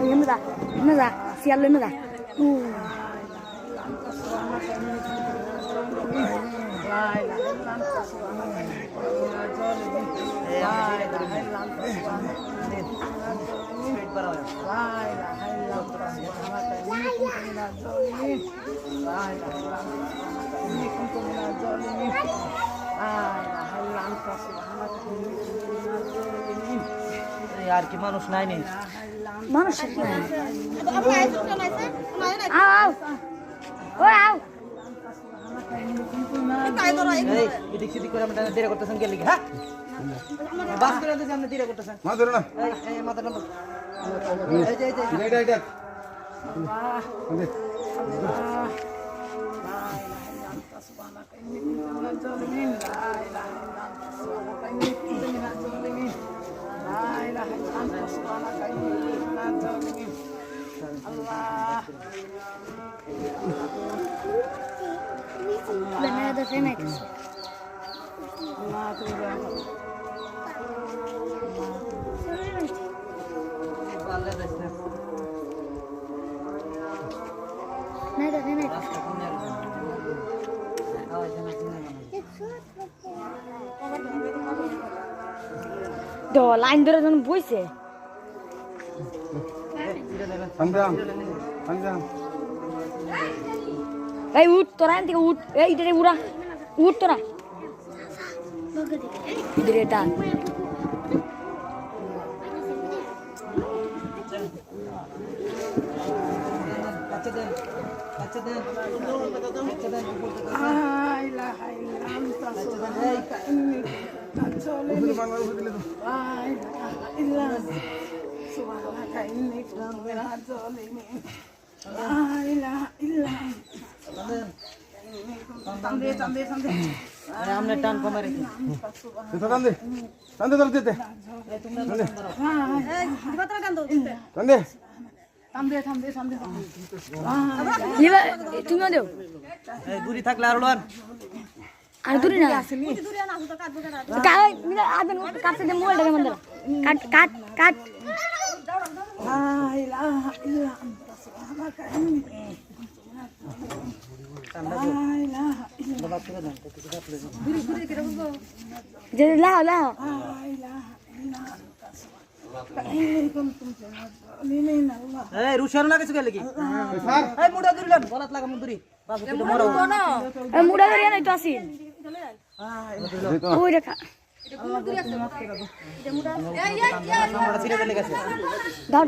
Mira, si hablo mira. यार की माणूस नाही नाही माणूस आव ओय आव इdik sidik করে আমরা দেরি করতেছেন গেলি হ্যাঁ বাস করে দিতে আমরা দেরি করতেছেন মা ধরো না এই মাথা নম্বর এই যে এটা Benar ada femek. Nah, ada femek. Do line ধরে যখন বইছে এই উঠ তোরা এখান থেকে উঠ এই ইটারে উড়া উঠ তোরা ইটারে টান हमने टान को मारे ತಂದೆ ತರ್ತಿದ್ದೆ তুমি দেও এই দূরি থাকলে আর লন আর দূরে না কাই মিলা আদন কাটতে দে মোবাইলটাকে মন্দির কাট কাট কাট লা ইলাহা ইল্লা আনতা সুবহানাকা ইন্নী রুশান লাগে চুকে লাগি এই মুড়া ধরিলাম গলাত লাগা মুদুরি বাবু তো মরো এই মুড়া ধরিয়া নাই তো আসি ওই দেখা এটা মুড়া ছিড়ে চলে গেছে দাও